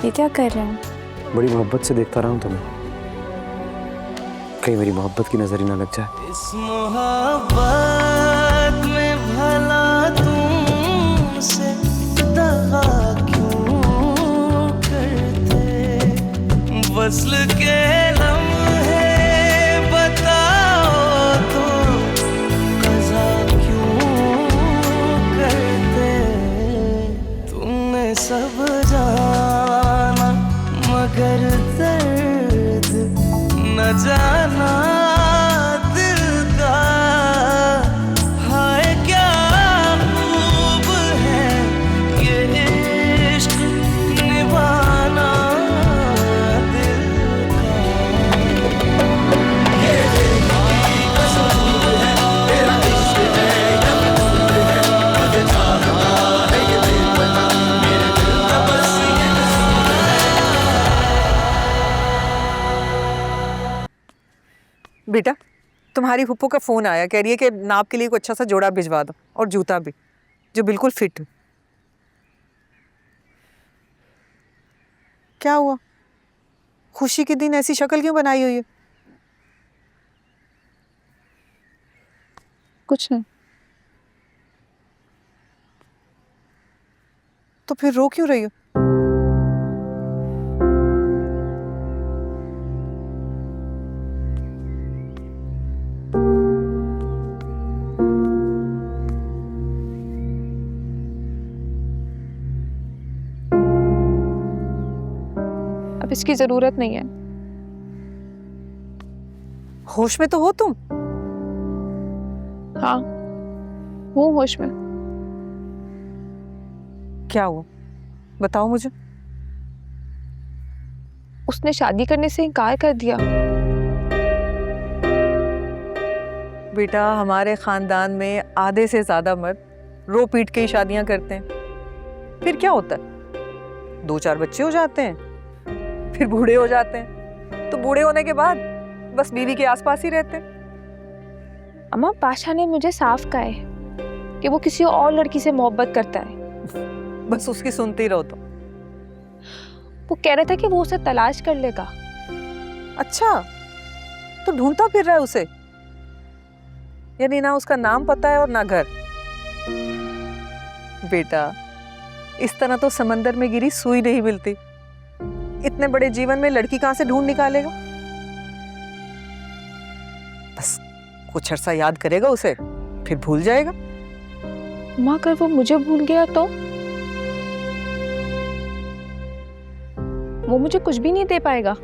ये क्या कर रहे हैं? बड़ी मोहब्बत से देखता रहा हूँ तुम्हें, कहीं मेरी मोहब्बत की नजर ही ना लग जाए। इस मोहब्बत में भला तुमसे दगा क्यों करते, वस्ल के लम्हे बताओ तो कज़ा क्यों करते। तुमने सब जाना मगर दर्द न जाना दिल का। हाय क्या खूब है ये इश्क निभाना दिल का। ये तेरी कसम है, तेरा इश्क है या फूल है, मुझे चाहना है ये बेपना, मेरे दिल का बस ये बेटा, तुम्हारी फूफो का फोन आया, कह रही है कि नाप के लिए कोई अच्छा सा जोड़ा भिजवा दो और जूता भी जो बिल्कुल फिट हो। क्या हुआ? खुशी के दिन ऐसी शक्ल क्यों बनाई हुई है? कुछ नहीं। तो फिर रो क्यों रही हो? अब इसकी जरूरत नहीं है। होश में तो हो तुम? हाँ, हूँ होश में। क्या हुआ बताओ मुझे। उसने शादी करने से इनकार कर दिया। बेटा, हमारे खानदान में आधे से ज्यादा मर्द रो पीट के ही शादियां करते हैं। फिर क्या होता है, 2-4 बच्चे हो जाते हैं, फिर बूढ़े हो जाते हैं, तो बूढ़े होने के बाद बस बीवी के आसपास ही रहते हैं। अम्मा, बादशाह ने मुझे साफ कहा है कि वो किसी और लड़की से मोहब्बत करता है। बस उसकी सुनती रहो तो। वो कह रहा था कि वो उसे तलाश कर लेगा। अच्छा, तो ढूंढता फिर रहा है उसे? यानी ना उसका नाम पता है और ना घर। बेटा, इस तरह तो समंदर में गिरी सुई नहीं मिलती। इतने बड़े जीवन में लड़की कहां से ढूंढ निकालेगा? बस कुछ अरसा याद करेगा उसे, फिर भूल जाएगा। माँ, अगर वो मुझे भूल गया तो? वो मुझे कुछ भी नहीं दे पाएगा।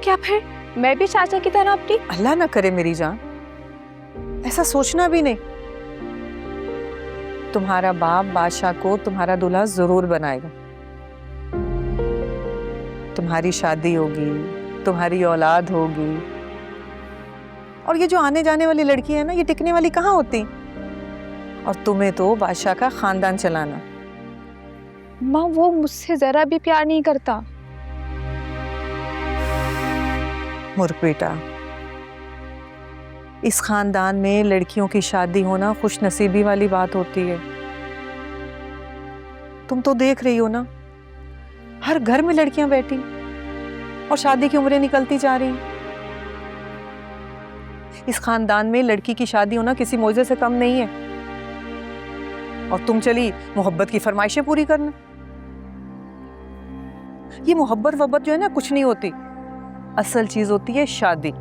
क्या फिर मैं भी चाचा की तरह अपनी? अल्लाह ना करे मेरी जान, ऐसा सोचना भी नहीं। तुम्हारा बाप बादशाह को तुम्हारा दूल्हा जरूर बनाएगा। तुम्हारी शादी होगी, तुम्हारी औलाद होगी, और ये जो आने जाने वाली लड़की है ना, ये टिकने वाली कहाँ होती? और तुम्हें तो बादशाह का खानदान चलाना। माँ, वो मुझसे जरा भी प्यार नहीं करता। मूर्ख बेटा, इस खानदान में लड़कियों की शादी होना खुश नसीबी वाली बात होती है। तुम तो देख रही हो ना, हर घर में लड़कियां बैठी और शादी की उम्रें निकलती जा रही। इस खानदान में लड़की की शादी होना किसी मौजे से कम नहीं है, और तुम चली मोहब्बत की फरमाइशें पूरी करने। ये मोहब्बत वब्बत जो है ना, कुछ नहीं होती। असल चीज होती है शादी,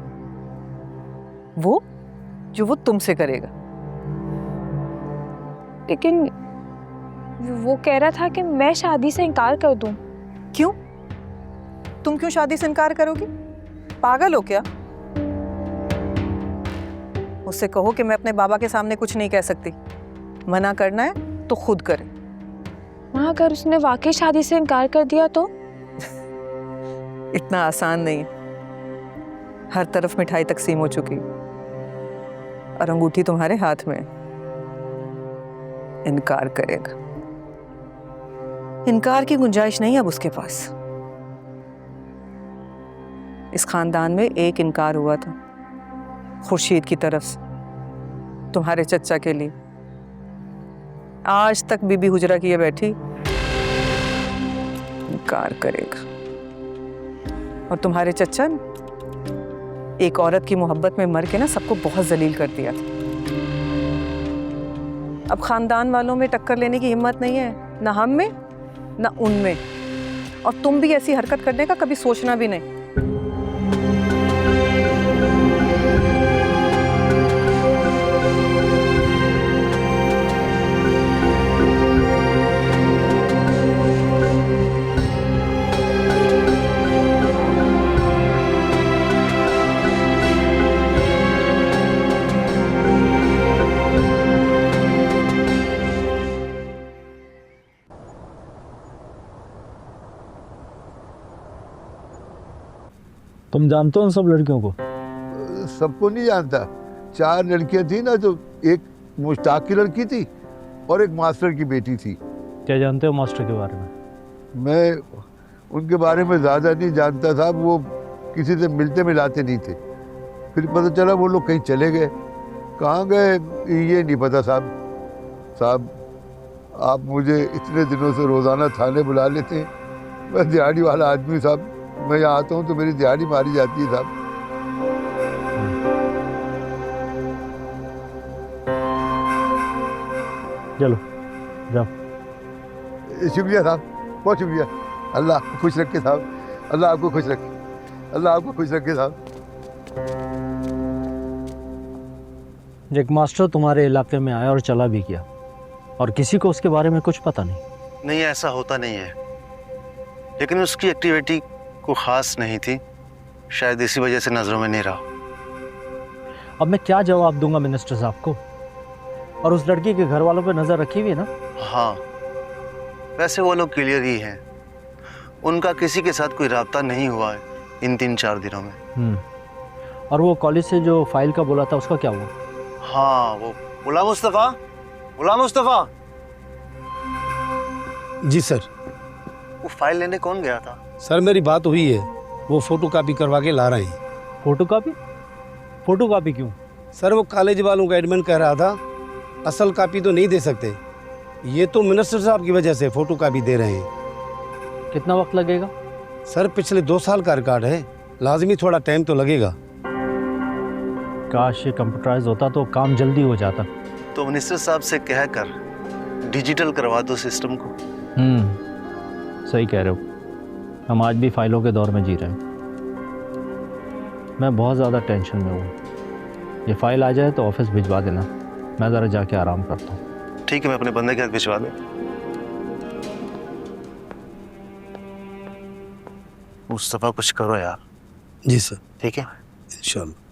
वो जो वो तुमसे करेगा। लेकिन वो कह रहा था कि मैं शादी से इनकार कर दूं। क्यों? तुम क्यों शादी से इनकार करोगी? पागल हो क्या? उससे कहो कि मैं अपने बाबा के सामने कुछ नहीं कह सकती। मना करना है तो खुद करे। माँ, अगर उसने वाकई शादी से इनकार कर दिया तो? इतना आसान नहीं। हर तरफ मिठाई तकसीम हो चुकी और अंगूठी तुम्हारे हाथ में। इनकार करेगा? इनकार की गुंजाइश नहीं अब उसके पास। इस खानदान में एक इनकार हुआ था खुर्शीद की तरफ से, तुम्हारे चचा के लिए। आज तक बीबी हुजरा किए बैठी, इनकार करेगा। और तुम्हारे चचा ने एक औरत की मोहब्बत में मर के ना सबको बहुत जलील कर दिया था। अब खानदान वालों में टक्कर लेने की हिम्मत नहीं है, ना हम में ना उनमें। और तुम भी ऐसी हरकत करने का कभी सोचना भी नहीं। तुम जानते हो उन सब लड़कियों को? सबको नहीं जानता। 4 लड़कियां थी ना, तो एक मुश्ताक की लड़की थी और एक मास्टर की बेटी थी। क्या जानते हो मास्टर के बारे में? मैं उनके बारे में ज़्यादा नहीं जानता था, वो किसी से मिलते मिलाते नहीं थे। फिर पता चला वो लोग कहीं चले गए। कहाँ गए ये नहीं पता साहब। आप मुझे इतने दिनों से रोज़ाना थाने बुला लेते हैं। मैं दिहाड़ी वाला आदमी साहब, मैं यहाँ आता हूँ तो मेरी दिहाड़ी मारी जाती है साहब। चलो जाओ। शुक्रिया साहब, बहुत शुक्रिया। अल्लाह आपको खुश रखे साहब, अल्लाह आपको खुश रखे, अल्लाह आपको खुश रखे साहब। एक मास्टर तुम्हारे इलाके में आया और चला भी गया, और किसी को उसके बारे में कुछ पता नहीं। नहीं, ऐसा होता नहीं है, लेकिन उसकी एक्टिविटी को खास नहीं थी, शायद इसी वजह से नजरों में नहीं रहा। अब मैं क्या जवाब दूंगा मिनिस्टर साहब को? और उस लड़की के घर वालों पे नजर रखी हुई है ना? हाँ, वैसे वो लोग क्लियर ही हैं। उनका किसी के साथ कोई राब्ता नहीं हुआ है इन 3-4 दिनों में। और वो कॉलेज से जो फाइल का बोला था उसका क्या हुआ? हाँ, वो गुलाम मुस्तफा। जी सर। वो फाइल लेने कौन गया था? सर मेरी बात हुई है, वो फोटो कापी करवा के ला रहे हैं। फोटो कापी क्यों? सर वो कॉलेज वालों का एडमिन कह रहा था असल कापी तो नहीं दे सकते, ये तो मिनिस्टर साहब की वजह से फोटो कापी दे रहे हैं। कितना वक्त लगेगा? सर पिछले 2 साल का रिकॉर्ड है, लाजमी थोड़ा टाइम तो लगेगा। काश ये कंप्यूटराइज होता तो काम जल्दी हो जाता। तो मिनिस्टर साहब से कहकर डिजिटल करवा दो सिस्टम को। सही कह रहे हो, हम आज भी फाइलों के दौर में जी रहे हैं। मैं बहुत ज़्यादा टेंशन में हूँ। ये फाइल आ जाए तो ऑफिस भिजवा देना, मैं ज़रा जाके आराम करता हूँ। ठीक है, मैं अपने बंदे के हाथ भिजवा दूँ। मुस्तफा कुछ करो यार। जी सर। ठीक है, इंशाल्लाह।